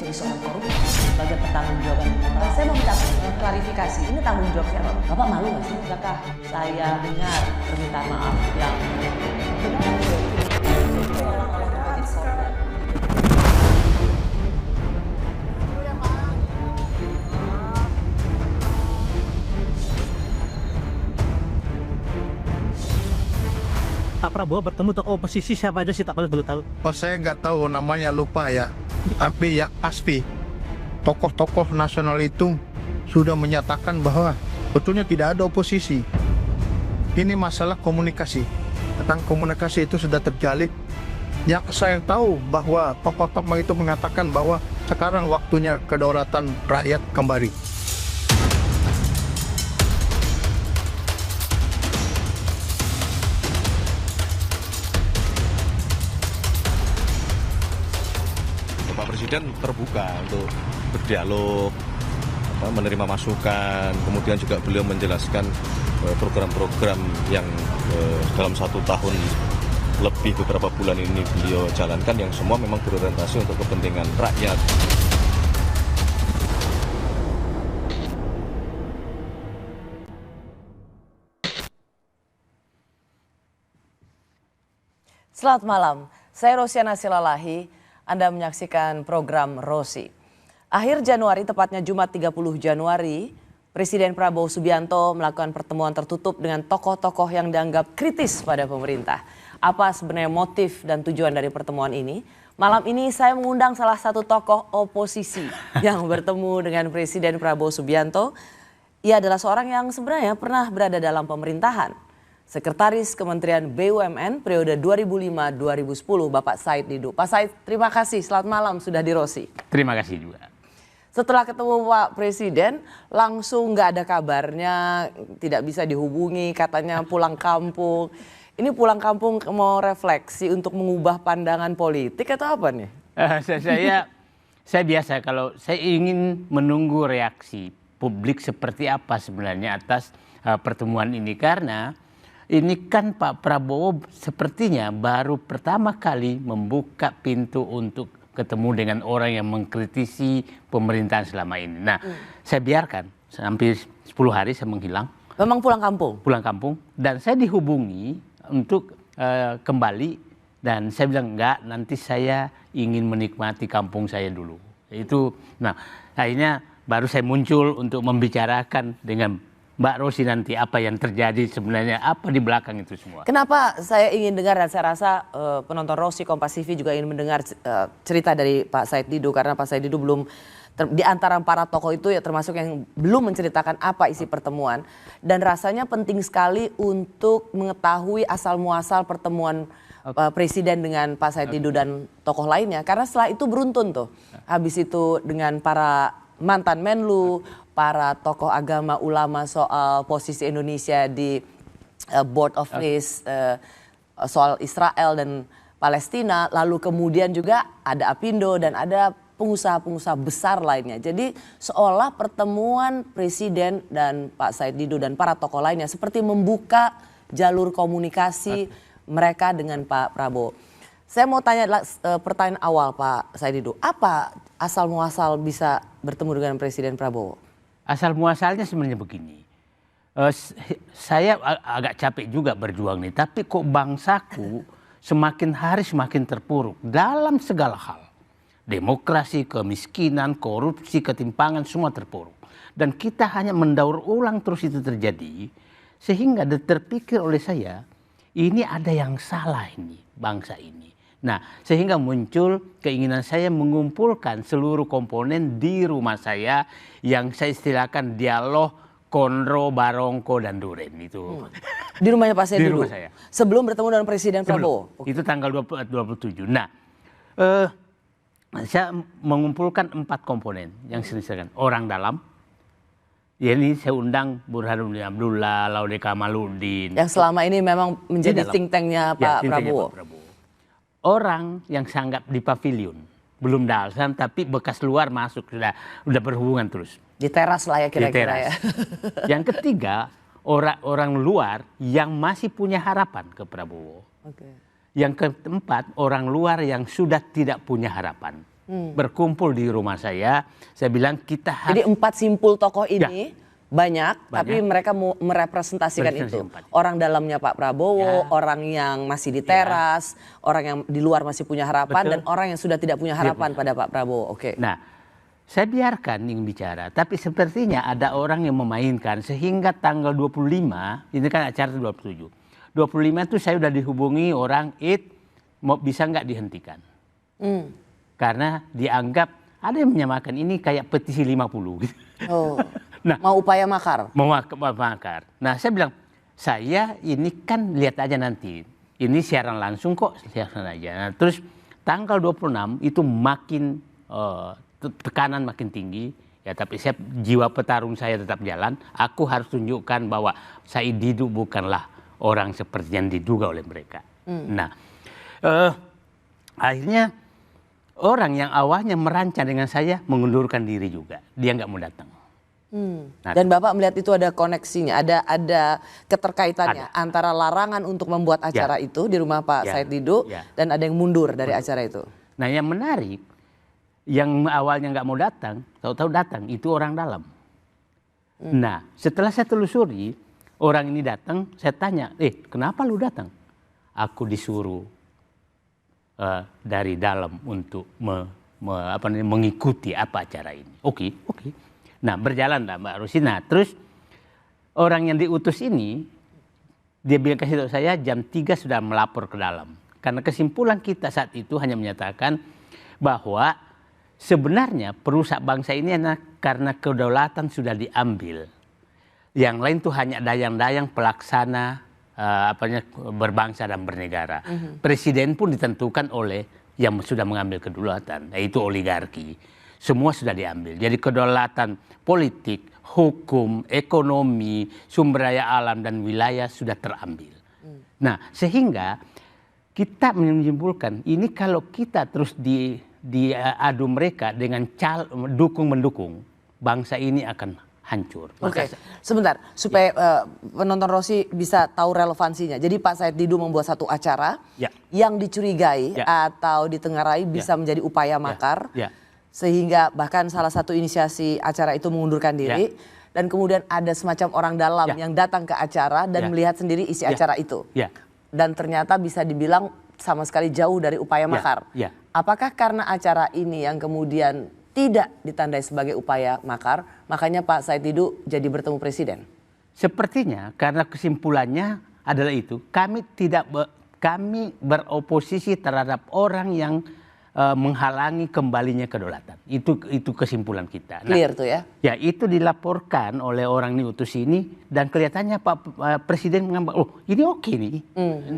menjadi seorang koruptor sebagai pertanggungjawaban moral. Saya mau minta klarifikasi, ini tanggung jawab siapa? Bapak malu nggak sih? Apakah saya dengar permintaan maaf yang Pak Prabowo bertemu tokoh oposisi siapa aja sih, tak boleh tahu? Oh, saya nggak tahu namanya, lupa ya. Tapi ya pasti tokoh-tokoh nasional itu sudah menyatakan bahwa betulnya tidak ada oposisi. Ini masalah komunikasi. Tentang komunikasi itu sudah terjalin. Yang saya tahu bahwa tokoh-tokoh itu mengatakan bahwa sekarang waktunya kedaulatan rakyat kembali. Pak Presiden terbuka untuk berdialog, menerima masukan, kemudian juga beliau menjelaskan program-program yang dalam 1 tahun lebih beberapa bulan ini beliau jalankan yang semua memang berorientasi untuk kepentingan rakyat. Selamat malam, saya Rosiana Silalahi. Anda menyaksikan program Rosi. Akhir Januari, tepatnya Jumat 30 Januari, Presiden Prabowo Subianto melakukan pertemuan tertutup dengan tokoh-tokoh yang dianggap kritis pada pemerintah. Apa sebenarnya motif dan tujuan dari pertemuan ini? Malam ini saya mengundang salah satu tokoh oposisi yang bertemu dengan Presiden Prabowo Subianto. Ia adalah seorang yang sebenarnya pernah berada dalam pemerintahan. Sekretaris Kementerian BUMN periode 2005-2010, Bapak Said Didu. Pak Said, terima kasih. Selamat malam sudah di Rosi. Terima kasih juga. Setelah ketemu Pak Presiden, langsung nggak ada kabarnya, tidak bisa dihubungi, katanya pulang kampung. Ini pulang kampung mau refleksi untuk mengubah pandangan politik atau apa nih? Saya biasa kalau saya ingin menunggu reaksi publik seperti apa sebenarnya atas pertemuan ini, karena ini kan Pak Prabowo sepertinya baru pertama kali membuka pintu untuk ketemu dengan orang yang mengkritisi pemerintahan selama ini. Nah, saya biarkan sampai 10 hari saya menghilang. Memang pulang kampung? Pulang kampung. Dan saya dihubungi untuk kembali. Dan saya bilang, enggak, nanti saya ingin menikmati kampung saya dulu. Itu, nah akhirnya baru saya muncul untuk membicarakan dengan Mbak Rosi nanti apa yang terjadi sebenarnya, apa di belakang itu semua. Kenapa saya ingin dengar dan saya rasa penonton Rosi Kompas TV juga ingin mendengar cerita dari Pak Said Didu. Karena Pak Said Didu belum, di antara para tokoh itu ya termasuk yang belum menceritakan apa isi pertemuan. Dan rasanya penting sekali untuk mengetahui asal muasal pertemuan Presiden dengan Pak Said Didu dan tokoh lainnya. Karena setelah itu beruntun tuh. Habis itu dengan para mantan Menlu, para tokoh agama ulama soal posisi Indonesia di Board of Peace, soal Israel dan Palestina, lalu kemudian juga ada Apindo dan ada pengusaha-pengusaha besar lainnya. Jadi seolah pertemuan Presiden dan Pak Said Didu dan para tokoh lainnya seperti membuka jalur komunikasi mereka dengan Pak Prabowo. Saya mau tanya pertanyaan awal Pak Said Didu, apa asal muasal bisa bertemu dengan Presiden Prabowo? Asal muasalnya sebenarnya begini, saya agak capek juga berjuang nih, tapi kok bangsaku semakin hari semakin terpuruk dalam segala hal. Demokrasi, kemiskinan, korupsi, ketimpangan semua terpuruk. Dan kita hanya mendaur ulang terus itu terjadi, sehingga terpikir oleh saya, ini ada yang salah ini, bangsa ini. Nah, sehingga muncul keinginan saya mengumpulkan seluruh komponen di rumah saya yang saya istilahkan dialog Konro, Barongko, dan Duren itu. Di rumahnya Pak Said Didu? Di rumah saya. Sebelum bertemu dengan Presiden Prabowo? Itu tanggal 27. Nah, saya mengumpulkan 4 komponen yang saya istilahkan. Orang dalam, ya ini saya undang Burhanuddin Abdullah, Laude Kamaluddin. Yang selama ini memang menjadi think tanknya Pak Prabowo. Orang yang sanggap di pavilion, belum dalam tapi bekas luar masuk, sudah berhubungan terus. Di teras lah ya kira-kira ya. Yang ketiga, orang luar yang masih punya harapan ke Prabowo. Yang keempat, orang luar yang sudah tidak punya harapan. berkumpul di rumah saya bilang kita harus Jadi 4 simpul tokoh ini banyak, tapi mereka mau merepresentasikan itu. Merepresentasi. Orang dalamnya Pak Prabowo, orang yang masih di teras, orang yang di luar masih punya harapan, Betul. dan orang yang sudah tidak punya harapan pada Pak Prabowo. Oke. Nah, saya biarkan yang bicara, tapi sepertinya ada orang yang memainkan sehingga tanggal 25, ini kan acara 27. 25 itu saya udah dihubungi orang, mau bisa nggak dihentikan? Karena dianggap ada yang menyamakan ini kayak petisi 50 gitu. Oh. Nah, Mau upaya makar. mau makar. Nah, saya bilang, saya ini kan lihat aja nanti. Ini siaran langsung kok, siaran aja. Nah, terus tanggal 26 itu makin tekanan makin tinggi. Ya, tapi jiwa petarung saya tetap jalan. Aku harus tunjukkan bahwa Said Didu bukanlah orang seperti yang diduga oleh mereka. Nah, akhirnya orang yang awalnya merancang dengan saya mengundurkan diri juga. Dia nggak mau datang. Nah, Dan Bapak melihat itu ada koneksinya, ada keterkaitannya antara larangan untuk membuat acara itu di rumah Pak Said Didu dan ada yang mundur dari acara itu. Nah, yang menarik, yang awalnya nggak mau datang, tahu-tahu datang, itu orang dalam. Nah, setelah saya telusuri, orang ini datang, saya tanya, kenapa lu datang? Aku disuruh dari dalam untuk mengikuti apa acara ini. Oke. Nah, berjalan lah Mbak Rosina. Terus orang yang diutus ini, dia bilang kasih tahu saya jam 3 sudah melapor ke dalam. Karena kesimpulan kita saat itu hanya menyatakan bahwa sebenarnya perusak bangsa ini karena kedaulatan sudah diambil. Yang lain tuh hanya dayang-dayang pelaksana berbangsa dan bernegara. Presiden pun ditentukan oleh yang sudah mengambil kedaulatan, yaitu oligarki. Semua sudah diambil. Jadi kedaulatan politik, hukum, ekonomi, sumber daya alam dan wilayah sudah terambil. Nah, sehingga kita menyimpulkan ini kalau kita terus diadu mereka dengan dukung-mendukung, bangsa ini akan hancur. Oke, sebentar supaya penonton Rosi bisa tahu relevansinya. Jadi Pak Said Didu membuat satu acara yang dicurigai atau ditengarai bisa menjadi upaya makar. Sehingga bahkan salah satu inisiasi acara itu mengundurkan diri. Dan kemudian ada semacam orang dalam yang datang ke acara dan melihat sendiri isi acara itu. Dan ternyata bisa dibilang sama sekali jauh dari upaya makar. Apakah karena acara ini yang kemudian tidak ditandai sebagai upaya makar, makanya Pak Said Didu jadi bertemu presiden? Sepertinya karena kesimpulannya adalah itu. Kami beroposisi terhadap orang yang menghalangi kembalinya kedaulatan. Itu kesimpulan kita. Clear tuh ya? Ya, itu dilaporkan oleh orang diutus ini dan kelihatannya Pak Presiden mengambil, ini oke nih.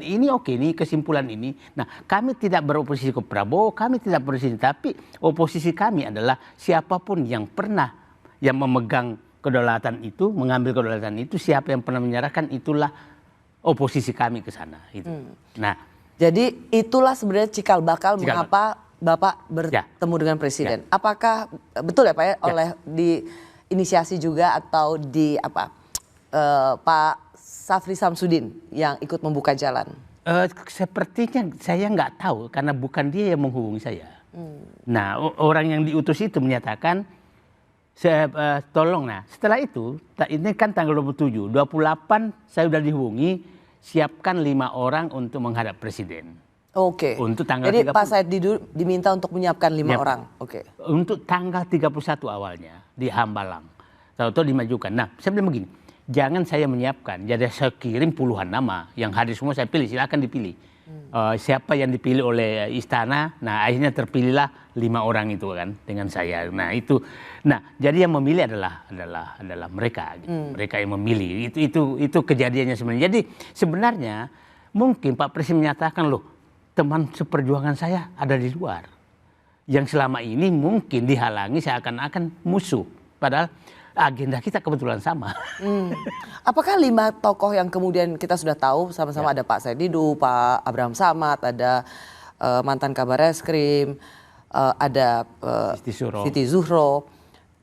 Ini oke nih kesimpulan ini. Nah, kami tidak beroposisi ke Prabowo, kami tidak beroposisi, tapi oposisi kami adalah siapapun yang pernah yang memegang kedaulatan itu, mengambil kedaulatan itu, siapa yang pernah menyerahkan, itulah oposisi kami ke sana. Nah, jadi itulah sebenarnya cikal bakal mengapa Bapak bertemu dengan Presiden. Apakah betul ya Pak ya, oleh diinisiasi juga atau Pak Safri Samsudin yang ikut membuka jalan? Sepertinya saya nggak tahu karena bukan dia yang menghubungi saya. Nah, orang yang diutus itu menyatakan, tolong, nah setelah itu, ini kan tanggal 27, 28 saya sudah dihubungi, siapkan 5 orang untuk menghadap presiden. Oke. Untuk tanggal Jadi 30. Pak Said Didu diminta untuk menyiapkan 5 orang. Oke. Untuk tanggal 31 awalnya di Hambalang. Tahu-tahu dimajukan. Nah, saya bilang begini, jangan saya menyiapkan. Jadi saya kirim puluhan nama. Yang hadir semua saya pilih, silakan dipilih. Siapa yang dipilih oleh istana, nah akhirnya terpilihlah 5 orang itu kan dengan saya. Nah itu, jadi yang memilih adalah mereka, gitu. Mereka yang memilih. Itu kejadiannya sebenarnya. Jadi sebenarnya mungkin Pak Presiden menyatakan, loh, teman seperjuangan saya ada di luar, yang selama ini mungkin dihalangi seakan-akan musuh, padahal agenda kita kebetulan sama. Apakah 5 tokoh yang kemudian kita sudah tahu sama-sama ada Pak Said Didu, Pak Abraham Samad, ada mantan Kabar Eskrim, ada Siti Zuhro.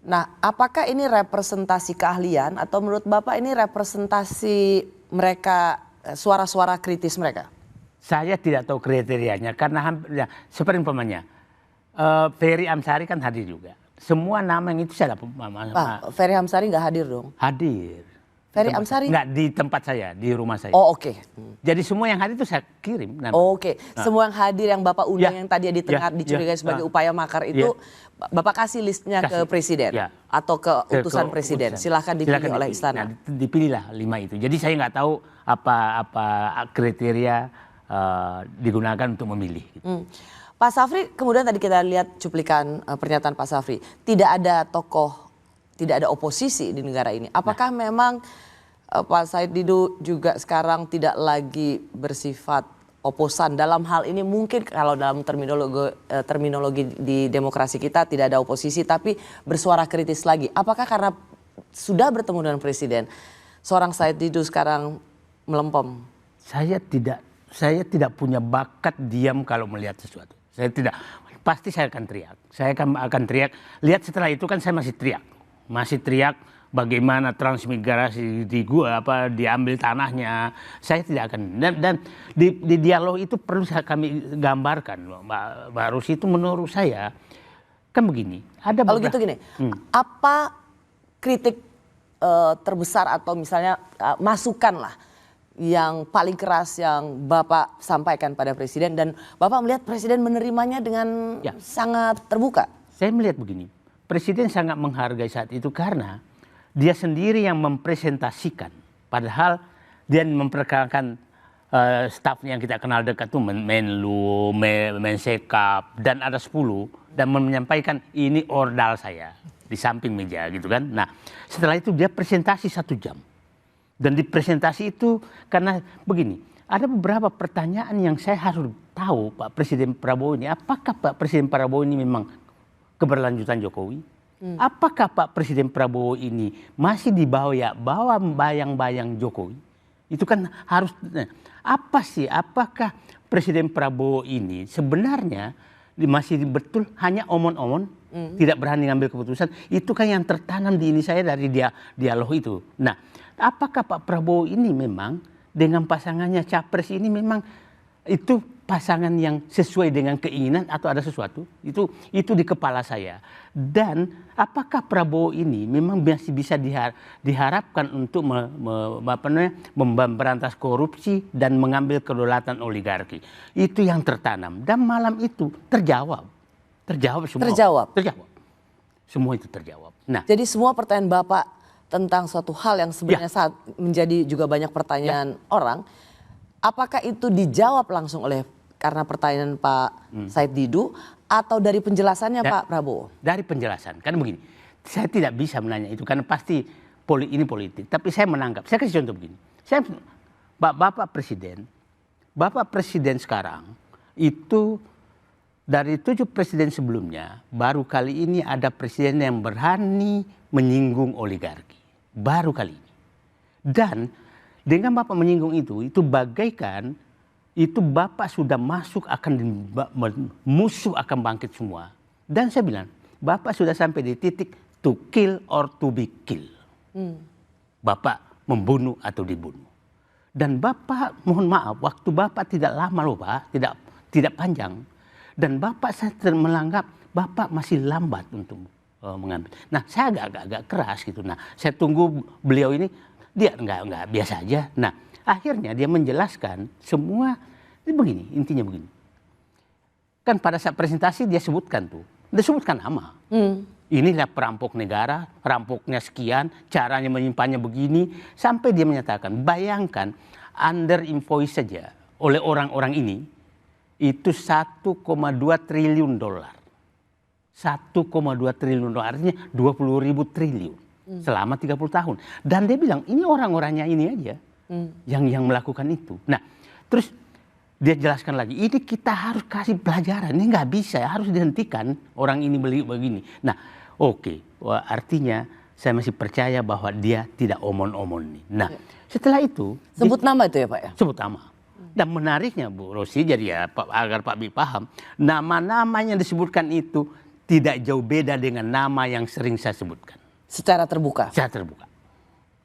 Nah, apakah ini representasi keahlian atau menurut Bapak ini representasi mereka, suara-suara kritis mereka? Saya tidak tahu kriterianya karena seperti umpamanya Ferry Amsari kan hadir juga. Semua nama yang itu saya dapat Pak Ferry Amsari nggak hadir dong? hadir. Ferry Amsari? Nggak di tempat saya, di rumah saya. Oh oke. Jadi semua yang hadir itu saya kirim nama. Oke, semua yang hadir yang Bapak undang Ya. yang tadi dicurigai Ya. sebagai upaya makar itu, Bapak kasih listnya ke Kasih. Presiden Ya. atau ke utusan Ke Presiden. utusan. Silahkan dipilih Silakan oleh dipilih. Istana. Nah, dipilihlah 5 itu. Jadi saya nggak tahu apa kriteria digunakan untuk memilih. Pak Safri, kemudian tadi kita lihat cuplikan pernyataan Pak Safri, tidak ada tokoh, tidak ada oposisi di negara ini. Apakah memang Pak Said Didu juga sekarang tidak lagi bersifat oposan dalam hal ini? Mungkin kalau dalam terminologi di demokrasi kita tidak ada oposisi tapi bersuara kritis lagi. Apakah karena sudah bertemu dengan Presiden, seorang Said Didu sekarang melempem? Saya tidak punya bakat diam kalau melihat sesuatu. Saya tidak, pasti saya akan teriak. Saya akan teriak. Lihat setelah itu kan saya masih teriak bagaimana transmigrasi di gua diambil tanahnya. Saya tidak akan, dan di dialog itu perlu kami gambarkan, Mbak Rusi, itu menurut saya kan begini. Ada Kalau gitu gini, apa kritik terbesar atau misalnya masukan lah yang paling keras yang Bapak sampaikan pada Presiden dan Bapak melihat Presiden menerimanya dengan sangat terbuka? Saya melihat begini, Presiden sangat menghargai saat itu karena dia sendiri yang mempresentasikan. Padahal dia memperkenalkan stafnya yang kita kenal dekat itu Menlu, Mensekap, dan ada 10. Dan menyampaikan ini ordal saya di samping meja gitu kan. Nah setelah itu dia presentasi 1 jam. Dan di presentasi itu karena begini, ada beberapa pertanyaan yang saya harus tahu Pak Presiden Prabowo ini. Apakah Pak Presiden Prabowo ini memang keberlanjutan Jokowi? Apakah Pak Presiden Prabowo ini masih di bawah bayang-bayang Jokowi? Itu kan harus, apakah Presiden Prabowo ini sebenarnya masih betul hanya omon-omon, tidak berani ngambil keputusan? Itu kan yang tertanam di ini saya dari dialog itu. Nah, apakah Pak Prabowo ini memang dengan pasangannya Capres ini memang itu pasangan yang sesuai dengan keinginan atau ada sesuatu? Itu di kepala saya. Dan apakah Prabowo ini memang masih bisa diharapkan untuk memberantas korupsi dan mengambil kedaulatan oligarki? Itu yang tertanam. Dan malam itu terjawab semua. Terjawab. Semua itu terjawab. Nah, jadi semua pertanyaan Bapak tentang suatu hal yang sebenarnya saat menjadi juga banyak pertanyaan orang, apakah itu dijawab langsung oleh karena pertanyaan Pak Said Didu atau dari penjelasannya Pak Prabowo? Dari penjelasan, karena begini, saya tidak bisa menanya itu karena pasti ini politik. Tapi saya menangkap, saya kasih contoh begini, Bapak Presiden sekarang itu dari 7 presiden sebelumnya baru kali ini ada presiden yang berani menyinggung oligarki. Baru kali ini. Dan dengan Bapak menyinggung itu bagaikan itu Bapak sudah masuk musuh akan bangkit semua. Dan saya bilang, Bapak sudah sampai di titik to kill or to be killed. Bapak membunuh atau dibunuh. Dan Bapak, mohon maaf, waktu Bapak tidak lama loh Pak, tidak panjang. Dan Bapak saya menganggap Bapak masih lambat untuk mengambil. Nah saya agak keras gitu. Nah saya tunggu beliau ini, dia nggak biasa aja. Nah akhirnya dia menjelaskan semua, ini begini, intinya begini. Kan pada saat presentasi dia sebutkan nama. Inilah perampok negara, perampoknya sekian, caranya menyimpannya begini. Sampai dia menyatakan, bayangkan under invoice saja oleh orang-orang ini, itu 1,2 triliun dolar. 1,2 triliun dolar, artinya 20.000 triliun selama 30 tahun. Dan dia bilang, ini orang-orangnya ini aja yang melakukan itu. Nah, terus dia jelaskan lagi, ini kita harus kasih pelajaran, ini nggak bisa, harus dihentikan orang ini beli begini. Nah, oke, artinya saya masih percaya bahwa dia tidak omon-omon nih. Nah, setelah itu sebut nama itu ya Pak ya? Sebut nama. Dan menariknya Bu Rosi, jadi agar Pak Bi paham, nama-nama yang disebutkan itu tidak jauh beda dengan nama yang sering saya sebutkan. Secara terbuka? Secara terbuka.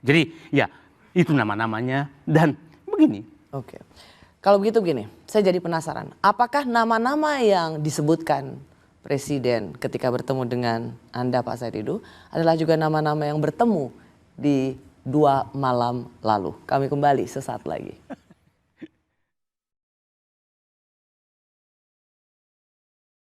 Jadi ya itu nama-namanya dan begini. Oke. Kalau begitu begini, saya jadi penasaran. Apakah nama-nama yang disebutkan Presiden ketika bertemu dengan Anda Pak Said Didu adalah juga nama-nama yang bertemu di 2 malam lalu. Kami kembali sesaat lagi.